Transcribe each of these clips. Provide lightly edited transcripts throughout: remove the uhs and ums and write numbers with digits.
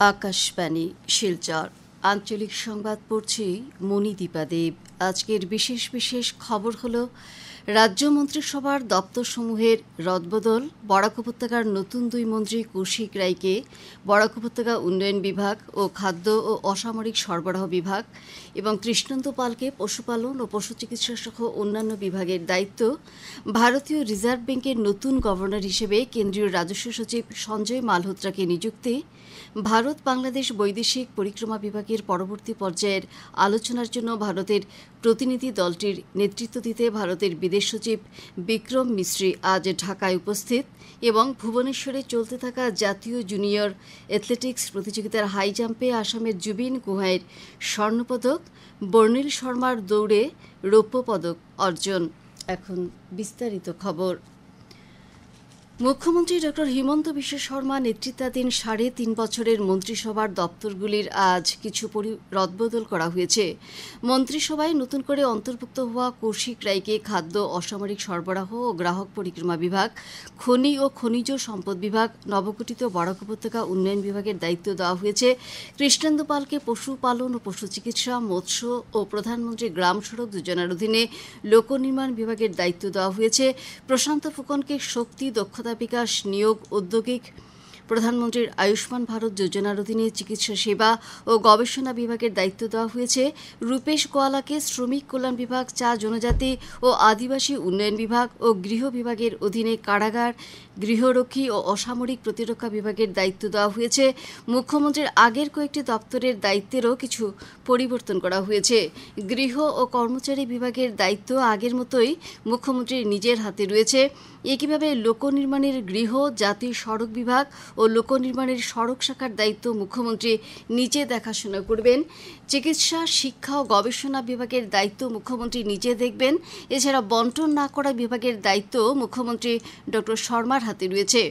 আকাশবাণী শিলচর আঞ্চলিক সংবাদ পড়ছি মণিদীপা দেব। আজকের বিশেষ বিশেষ খবর হল রাজ্য মন্ত্রিসভার দপ্তরসমূহের রদবদল, বরাক উপত্যকার নতুন 2 মন্ত্রী কৌশিক রায়কে বরাক উপত্যকা উন্নয়ন বিভাগ ও খাদ্য ও অসামরিক সরবরাহ বিভাগ এবং কৃষ্ণেন্দু পালকে পশুপালন ও পশু চিকিৎসা সহ অন্যান্য বিভাগের দায়িত্ব, ভারতীয় রিজার্ভ ব্যাংকের নতুন গভর্নর হিসেবে কেন্দ্রীয় রাজস্ব সচিব সঞ্জয় মালহোত্রাকে নিযুক্তি, ভারত বাংলাদেশ বৈদেশিক পরিক্রমা বিভাগের পরবর্তী পর্যায়ের আলোচনার জন্য ভারতের প্রতিনিধি দলটির নেতৃত্ব দিতে ভারতের বিদেশ সচিব বিক্রম মিশ্রি আজ ঢাকায় উপস্থিত এবং ভুবনেশ্বরে চলতে থাকা জাতীয় জুনিয়র অ্যাথলেটিক্স প্রতিযোগিতার হাই জাম্পে আসামের জুবিন গুহাইয়ের স্বর্ণপদক, বর্ণিল শর্মার দৌড়ে রৌপ্য পদক অর্জন। এখন বিস্তারিত খবর। মুখ্যমন্ত্রী ড হিমন্ত বিশ্ব শর্মা নেতৃত্বাধীন 3.5 বছরের মন্ত্রিসভার দপ্তরগুলির আজ কিছু রদবদল করা হয়েছে। মন্ত্রিসভায় নতুন করে অন্তর্ভুক্ত হওয়া কৌশিক রায়কে খাদ্য, অসামরিক সরবরাহ ও গ্রাহক পরিক্রমা বিভাগ, খনি ও খনিজ সম্পদ বিভাগ, নবগঠিত বরাক উপত্যকা উন্নয়ন বিভাগের দায়িত্ব দেওয়া হয়েছে। কৃষ্ণেন্দু পালকে পশুপালন ও পশু চিকিৎসা, মৎস্য ও প্রধানমন্ত্রী গ্রাম সড়ক যোজনার অধীনে লোক নির্মাণ বিভাগের দায়িত্ব দেওয়া হয়েছে। প্রশান্ত ফুকনকে শক্তি, দক্ষতা বিকাশ, নিয়োগ, ঔদ্যোগিক, প্রধানমন্ত্রীর আয়ুষ্মান ভারত যোজনার অধীনে চিকিৎসা সেবা ও গবেষণা বিভাগের দায়িত্ব দেওয়া হয়েছে। রূপেশ গোয়ালাকে শ্রমিক কল্যাণ বিভাগ, চা জনজাতি ও আদিবাসী উন্নয়ন বিভাগ ও গৃহ বিভাগের অধীনে কারাগার, গৃহরক্ষী ও অসামরিক প্রতিরক্ষা বিভাগের দায়িত্ব দেওয়া হয়েছে। মুখ্যমন্ত্রীর আগের কয়েকটি দপ্তরের দায়িত্বেরও কিছু পরিবর্তন করা হয়েছে। গৃহ ও কর্মচারী বিভাগের দায়িত্ব আগের মতোই মুখ্যমন্ত্রীর নিজের হাতে রয়েছে। একইভাবে লোক নির্মাণের গৃহ, জাতীয় সড়ক বিভাগ ও লোক নির্মাণের সড়ক শাখার দায়িত্ব মুখ্যমন্ত্রী নিজে দেখাশোনা করবেন। চিকিৎসা, শিক্ষা ও গবেষণা বিভাগের দায়িত্ব মুখ্যমন্ত্রী নিজে দেখবেন। এছাড়া বন্টন না করা বিভাগের দায়িত্ব মুখ্যমন্ত্রী ড শর্মার হাতে রয়েছে।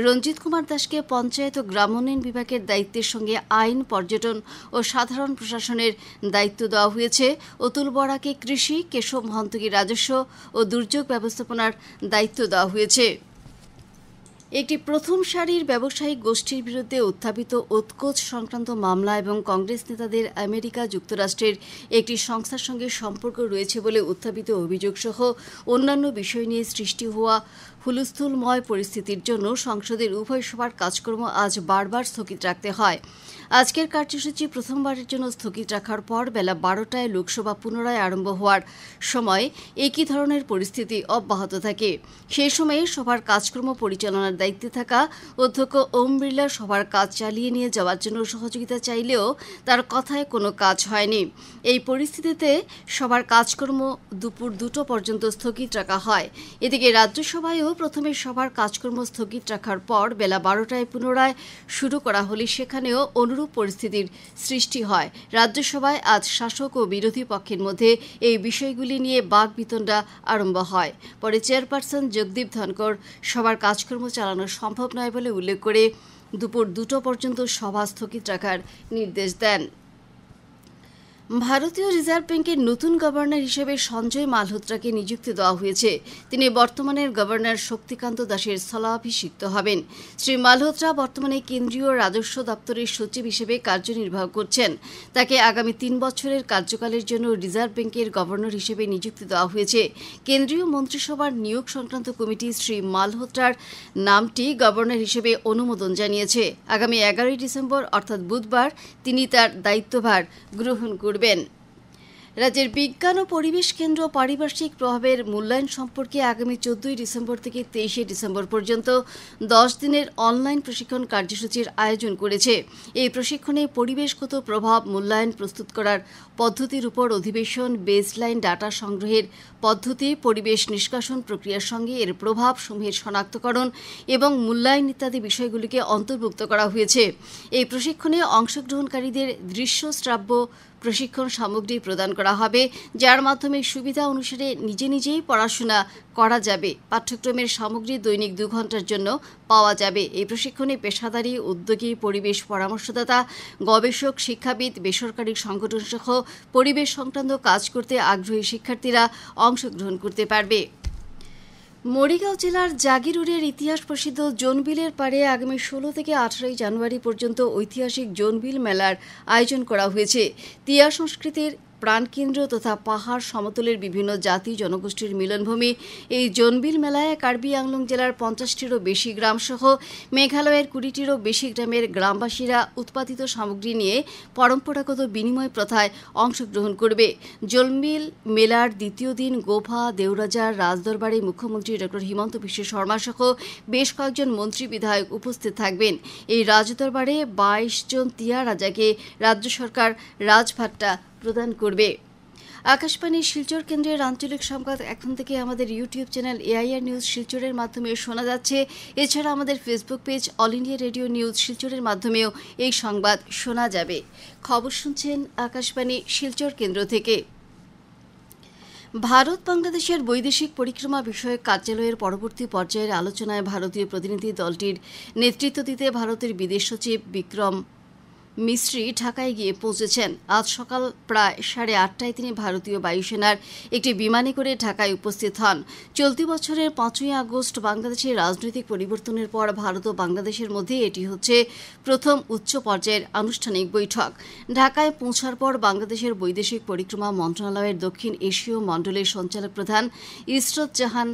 রঞ্জিত কুমার দাসকে পঞ্চায়েত ও গ্রামোন্নয়ন বিভাগের দায়িত্বের সঙ্গে আইন, পর্যটন ও সাধারণ প্রশাসনের দায়িত্ব দেওয়া হয়েছে। অতুল বরাকে কৃষি, কেশব মহন্তকে রাজস্ব ও দুর্যোগ ব্যবস্থাপনার দায়িত্ব দেওয়া হয়েছে। একটি প্রথম সারির ব্যবসায়িক গোষ্ঠীর বিরুদ্ধে উত্থাপিত উৎকোচ সংক্রান্ত মামলা এবং কংগ্রেস নেতাদের আমেরিকা যুক্তরাষ্ট্রের একটি সংস্থার সঙ্গে সম্পর্ক রয়েছে বলে উত্থাপিত অভিযোগ সহ অন্যান্য বিষয় নিয়ে সৃষ্টি হওয়া হুলস্থুলময় পরিস্থিতির জন্য সংসদের উভয় সভার কাজকর্ম আজ বারবার স্থগিত রাখতে হয়। আজকের কার্যসূচি প্রথমবারের জন্য স্থগিত রাখার পর বেলা 12টায় লোকসভা পুনরায় আরম্ভ হওয়ার সময় একই ধরনের পরিস্থিতি অব্যাহত থাকে। সেই সময়ে সভার কাজকর্ম পরিচালনার দায়িত্বে থাকা অধ্যক্ষ ওম বিড়লা সভার কাজ চালিয়ে নিয়ে যাওয়ার জন্য সহযোগিতা চাইলেও তার কথায় কোনো কাজ হয়নি। এই পরিস্থিতিতে সভার কাজকর্ম দুপুর 2টো পর্যন্ত স্থগিত রাখা হয়। এদিকে রাজ্যসভায়ও প্রথমে সভার কাজকর্ম স্থগিত রাখার পর বেলা 12টায় পুনরায় শুরু করা হলে সেখানেও অনুরূপ পরিস্থিতির সৃষ্টি হয়। রাজ্যসভায় আজ শাসক ও বিরোধী পক্ষের মধ্যে এই বিষয়গুলি নিয়ে বাকবিতণ্ডা আরম্ভ হয়। পরে চেয়ারপারসন জগদীপ ধনকর সভার কাজকর্ম চালানো সম্ভব নয় বলে উল্লেখ করে দুপুর 2টো পর্যন্ত সভা স্থগিত রাখার নির্দেশ দেন। ভারতীয় রিজার্ভ ব্যাংকের নতুন গভর্নর হিসেবে সঞ্জয় মালহোত্রাকে নিযুক্তি দেওয়া হয়েছে। তিনি বর্তমানের গভর্নর শক্তিকান্ত দাসের স্থলাভিষিক্ত হবেন। শ্রী মালহোত্রা বর্তমানে কেন্দ্রীয় রাজস্ব দপ্তরের সচিব হিসেবে কার্যনির্বাহ করছেন। তাকে আগামী 3 বছরের কার্যকালের জন্য রিজার্ভ ব্যাংকের গভর্নর হিসেবে নিযুক্তি দেওয়া হয়েছে। কেন্দ্রীয় মন্ত্রিসভার নিয়োগ সংক্রান্ত কমিটি শ্রী মালহোত্রার নামটি গভর্নর হিসেবে অনুমোদন জানিয়েছে। আগামী 11ই ডিসেম্বর অর্থাৎ বুধবার তিনি তার দায়িত্বভার গ্রহণ করবেন। রাজ্যের বিজ্ঞান ও পরিবেশ কেন্দ্র পারিপার্শ্বিক প্রভাবের মূল্যায়ন সম্পর্কে আগামী 14ই ডিসেম্বর থেকে 23শে ডিসেম্বর পর্যন্ত 10 দিনের অনলাইন প্রশিক্ষণ কার্যসূচির আয়োজন করেছে। এই প্রশিক্ষণে পরিবেশগত প্রভাব মূল্যায়ন প্রস্তুত করার পদ্ধতির উপর অধিবেশন, বেসলাইন ডাটা সংগ্রহের পদ্ধতি, পরিবেশ নিষ্কাশন প্রক্রিয়ার সঙ্গে এর প্রভাব সমূহের শনাক্তকরণ এবং মূল্যায়ন ইত্যাদি বিষয়গুলিকে অন্তর্ভুক্ত করা হয়েছে। এই প্রশিক্ষণে অংশগ্রহণকারীদের দৃশ্য শ্রাব্য প্রশিক্ষণ সামগ্রী প্রদান করা হবে, যার মাধ্যমে সুবিধা অনুসারে নিজেই পড়াশোনা করা যাবে। পাঠ্যক্রমের সামগ্রী দৈনিক 2 ঘন্টার জন্য পাওয়া যাবে। এই প্রশিক্ষণে পেশাদারী, উদ্যোগী, পরিবেশ পরামর্শদাতা, গবেষক, শিক্ষাবিদ, বেসরকারি সংগঠন সহ পরিবেশ সংক্রান্ত কাজ করতে আগ্রহী শিক্ষার্থীরা অংশগ্রহণ করতে পারবে। মরিগাঁও জেলার জাগিরুরের ইতিহাস প্রসিদ্ধ জোনবিলের পাড়ে আগামী 16 থেকে 18 জানুয়ারি পর্যন্ত ঐতিহাসিক জোনবিল মেলার আয়োজন করা হয়েছে। তিয়া সংস্কৃতির প্রাণকেন্দ্র তথা পাহাড় সমতলের বিভিন্ন জাতি জনগোষ্ঠীর মিলনভূমি এই জোনবিল মেলায় কার্বি আংলং জেলার 50টিরও বেশি গ্রামসহ মেঘালয়ের 20টিরও বেশি গ্রামের গ্রামবাসীরা উৎপাদিত সামগ্রী নিয়ে পরম্পরাগত বিনিময় প্রথায় অংশগ্রহণ করবে। জোনবিল মেলার দ্বিতীয় দিন গোভা, দেউরাজার রাজদরবারে মুখ্যমন্ত্রী ডক্টর হিমন্ত বিশ্ব শর্মা সহ বেশ কয়েকজন মন্ত্রী বিধায়ক উপস্থিত থাকবেন। এই রাজদরবারে 22 জন তিয়া রাজাকে রাজ্য সরকার রাজভাট্টা প্রদান করবে। আকাশবাণীর শিলচর কেন্দ্রের আঞ্চলিক সংবাদ এখন থেকে আমাদের ইউটিউব চ্যানেল এআইআর নিউজ শিলচরের মাধ্যমে শোনা যাচ্ছে। এছাড়া আমাদের Facebook page all India radio news শিলচরের মাধ্যমেও এই সংবাদ শোনা যাবে। খবর শুনছেন আকাশবাণী শিলচর কেন্দ্র থেকে। ভারত বাংলাদেশের বৈদেশিক পরিক্রমা বিষয়ক কার্যালয়ের পরবর্তী পর্যায়ের আলোচনায় ভারতীয় প্রতিনিধি দলটির নেতৃত্ব দিতে ভারতের বিদেশ সচিব বিক্রম মিস্ত্রি ঢাকায় গিয়ে পৌঁছেছেন। আজ সকাল প্রায় 8:30টায় তিনি ভারতীয় বায়ুসেনার একটি বিমানে করে ঢাকায় উপস্থিত হন। চলতি বছরের 5ই আগস্ট বাংলাদেশের রাজনৈতিক পরিবর্তনের পর ভারত ও বাংলাদেশের মধ্যে এটি হচ্ছে প্রথম উচ্চ পর্যায়ের আনুষ্ঠানিক বৈঠক। ঢাকায় পৌঁছার পর বাংলাদেশের বৈদেশিক পরিক্রমা মন্ত্রণালয়ের দক্ষিণ এশীয় মণ্ডলের সঞ্চালক প্রধান ইসরত জাহান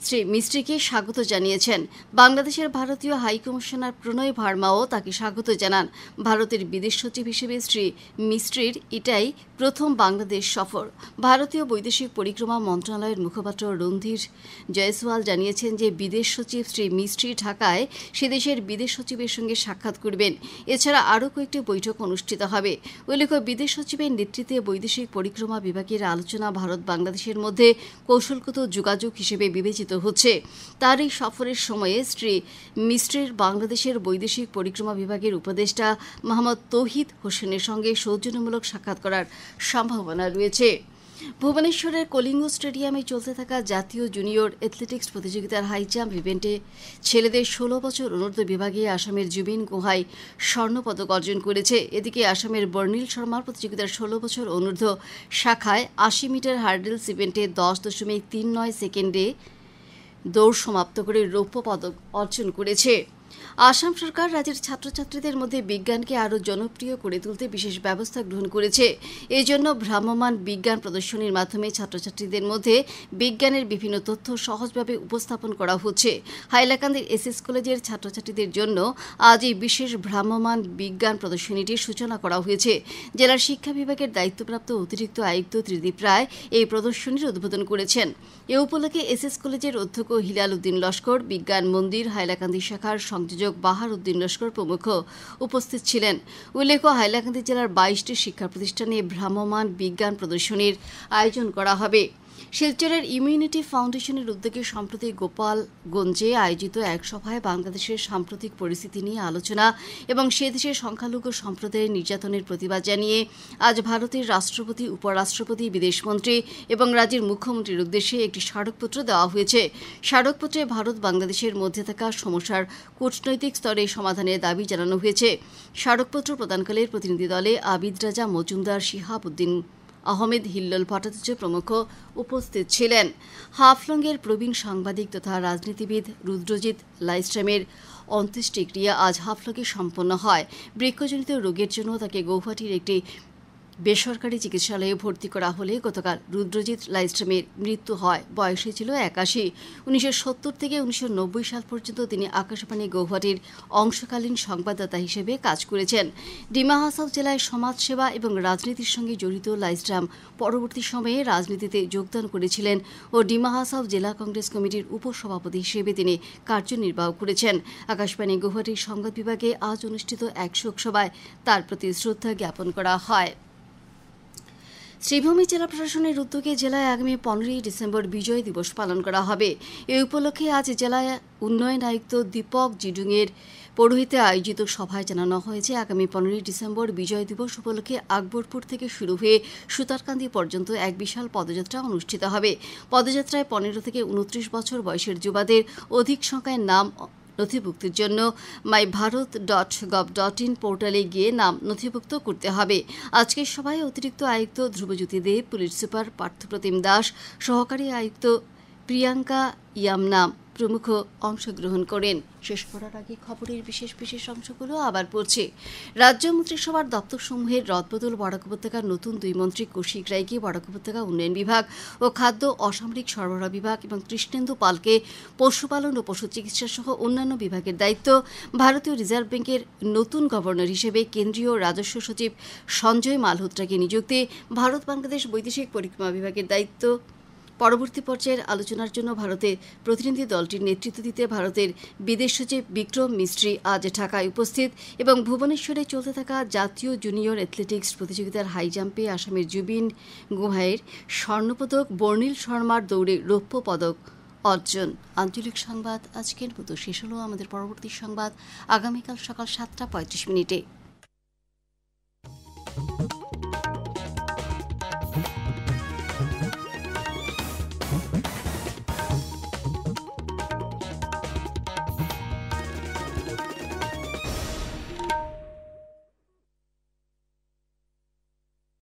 শ্রী মিস্ত্রিকে স্বাগত জানিয়েছেন। বাংলাদেশের ভারতীয় হাইকমিশনার প্রণয় ভার্মাও তাকে স্বাগত জানান। ভারতের বিদেশ সচিব হিসেবে শ্রী মিস্ত্রির এটাই প্রথম বাংলাদেশ সফর। ভারতীয় বৈদেশিক পরিক্রমা মন্ত্রণালয়ের মুখপাত্র রণধীর জয়সওয়াল জানিয়েছেন যে বিদেশ সচিব শ্রী মিস্ত্রি ঢাকায় সে দেশের বিদেশ সচিবের সঙ্গে সাক্ষাৎ করবেন। এছাড়া আরও কয়েকটি বৈঠক অনুষ্ঠিত হবে। উল্লেখ্য, বিদেশ সচিবের নেতৃত্বে বৈদেশিক পরিক্রমা বিভাগের আলোচনা ভারত বাংলাদেশের মধ্যে কৌশলগত যোগাযোগ হিসেবে বিবেচিত হচ্ছে। তার এই সফরের সময়ে শ্রী মিস্ত্রির বাংলাদেশের বৈদেশিক পরিক্রমা বিভাগের উপদেষ্টা মোহাম্মদ তৌহিদ হোসেনের সঙ্গে সৌজন্যমূলক সাক্ষাৎ করার সম্ভাবনা রয়েছে। ভুবনেশ্বরের কলিঙ্গ স্টেডিয়ামে চলতে থাকা জাতীয় জুনিয়র অ্যাথলেটিক্স প্রতিযোগিতার হাই জাম্প ইভেন্টে ছেলেদের 16 বছর অনূর্ধ্ব বিভাগে আসামের জুবিন গুহাই স্বর্ণপদক অর্জন করেছে। এদিকে আসামের বর্ণিল শর্মার প্রতিযোগিতার 16 বছর অনূর্ধ্ব শাখায় 80 মিটার হার্ডেলস ইভেন্টে 10.39 সেকেন্ডে দৌড় সমাপ্ত করে রৌপ্য পদক অর্জন করেছে। আসাম সরকার রাজ্যের ছাত্রছাত্রীদের মধ্যে বিজ্ঞানকে আরও জনপ্রিয় করে তুলতে বিশেষ ব্যবস্থা গ্রহণ করেছে। এজন্য ভ্রাম্যমাণ বিজ্ঞান প্রদর্শনীর মাধ্যমে ছাত্রছাত্রীদের মধ্যে বিজ্ঞানের বিভিন্ন তথ্য সহজভাবে উপস্থাপন করা হচ্ছে। হাইলাকান্দির এসএস কলেজের ছাত্রছাত্রীদের জন্য আজ এই বিশেষ ভ্রাম্যমাণ বিজ্ঞান প্রদর্শনীটির সূচনা করা হয়েছে। জেলার শিক্ষা বিভাগের দায়িত্বপ্রাপ্ত অতিরিক্ত আয়ুক্ত ত্রিদীপ রায় এই প্রদর্শনীর উদ্বোধন করেছেন। এ উপলক্ষে এসএস কলেজের অধ্যক্ষ হিলাল উদ্দিন লস্কর, বিজ্ঞান মন্দির হাইলাকান্দি শাখার সংযোজক বাহার উদ্দিন লস্কর প্রমুখ উপস্থিত ছিলেন। উল্লেখ্য, হাইলাকান্দি জেলার 22টি শিক্ষা প্রতিষ্ঠানে ভ্রাম্যমাণ বিজ্ঞান প্রদর্শনীর আয়োজন করা হবে। শিলচরের ইমিউনিটি ফাউন্ডেশনের উদ্যোগে সম্প্রতি গোপালগঞ্জে আয়োজিত এক সভায় বাংলাদেশের সাম্প্রতিক পরিস্থিতি নিয়ে আলোচনা এবং সে দেশের সংখ্যালঘু সম্প্রদায়ের নির্যাতনের প্রতিবাদ জানিয়ে আজ ভারতের রাষ্ট্রপতি, উপরাষ্ট্রপতি, বিদেশমন্ত্রী এবং রাজ্যের মুখ্যমন্ত্রীর উদ্দেশ্যে একটি স্মারকপত্র দেওয়া হয়েছে। স্মারকপত্রে ভারত বাংলাদেশের মধ্যে থাকা সমস্যার কূটনৈতিক স্তরে সমাধানের দাবি জানানো হয়েছে। স্মারকপত্র প্রদানকালে প্রতিনিধি দলে আবিদ রাজা মজুমদার, শিহাব উদ্দিন আহমেদ, হিল্লোল ভট্টাচার্য প্রমুখ উপস্থিত ছিলেন। হাফলংয়ের প্রবীণ সাংবাদিক তথা রাজনীতিবিদ রুদ্রজিৎ লাইস্ট্রামের অন্ত্যেষ্টিক্রিয়া আজ হাফলংয়ে সম্পন্ন হয়। বৃক্ষজনিত রোগের জন্য তাকে গৌহাটির একটি বেসরকারি চিকিৎসালয়ে ভর্তি করা হলে গতকাল রুদ্রজিৎ লাইস্ট্রামের মৃত্যু হয়। বয়সে ছিল 81। 1970 থেকে 1990 সাল পর্যন্ত তিনি আকাশবাণী গৌহাটির অংশকালীন সংবাদদাতা হিসেবে কাজ করেছেন। ডিমা হাসাও জেলায় সমাজসেবা এবং রাজনীতির সঙ্গে জড়িত লাইস্ট্রাম পরবর্তী সময়ে রাজনীতিতে যোগদান করেছিলেন ও ডিমা হাসাও জেলা কংগ্রেস কমিটির উপসভাপতি হিসেবে তিনি কার্যনির্বাহ করেছেন। আকাশবাণী গৌহাটির সংবাদ বিভাগে আজ অনুষ্ঠিত এক শোকসভায় তার প্রতি শ্রদ্ধা জ্ঞাপন করা হয়। শ্রীভূমি জেলা প্রশাসনের উদ্যোগে জেলায় আগামী 15ই ডিসেম্বর বিজয় দিবস পালন করা হবে। এ উপলক্ষে আজ জেলায় উন্নয়ন আয়ুক্ত দীপক জিডুংয়ের পৌরোহিত্যে আয়োজিত সভায় জানানো হয়েছে আগামী 15ই ডিসেম্বর বিজয় দিবস উপলক্ষে আকবরপুর থেকে শুরু হয়ে সুতারকান্দি পর্যন্ত এক বিশাল পদযাত্রা অনুষ্ঠিত হবে। পদযাত্রায় 15 থেকে 29 বছর বয়সের যুবাদের অধিক সংখ্যায় নাম নথিভুক্তির জন্য myBharat.gov.in পোর্টালে গিয়ে নাম নথিভুক্ত করতে হবে। আজকের সভায় অতিরিক্ত আয়ুক্ত ধ্রুবজ্যোতি দেব, পুলিশ সুপার পার্থপ্রতিম দাস, সহকারী আয়ুক্ত প্রিয়াঙ্কা ইয়ামনাম প্রমুখ অংশগ্রহণ করেন। শেষ করার আগে খবরের বিশেষ অংশগুলো আবার পড়ছে। রাজ্য মন্ত্রিসভার দপ্তরসমূহের রদবদল। বরাক উপত্যকার নতুন 2 মন্ত্রী কৌশিক রায়কে বরাক উপত্যকা উন্নয়ন বিভাগ ও খাদ্য অসামরিক সরবরাহ বিভাগ এবং কৃষ্ণেন্দু পালকে পশুপালন ও পশু চিকিৎসা সহ অন্যান্য বিভাগের দায়িত্ব। ভারতীয় রিজার্ভ ব্যাংকের নতুন গভর্নর হিসেবে কেন্দ্রীয় রাজস্ব সচিব সঞ্জয় মালহোত্রাকে নিযুক্তি। ভারত বাংলাদেশ বৈদেশিক পরিক্রমা বিভাগের দায়িত্ব। পরবর্তী পর্যায়ের আলোচনার জন্য ভারতের প্রতিনিধি দলটির নেতৃত্ব দিতে ভারতের বিদেশ সচিব বিক্রম মিস্ত্রি আজ ঢাকায় উপস্থিত। এবং ভুবনেশ্বরে চলতে থাকা জাতীয় জুনিয়র অ্যাথলেটিক্স প্রতিযোগিতার হাই জাম্পে আসামের জুবিন গোহাইয়ের স্বর্ণপদক, বর্ণিল শর্মার দৌড়ে রৌপ্য পদক অর্জন। আঞ্চলিক সংবাদ আজকের মতো শেষ হলো। আমাদের পরবর্তী সংবাদ আগামীকাল সকাল 7:35 মিনিটে।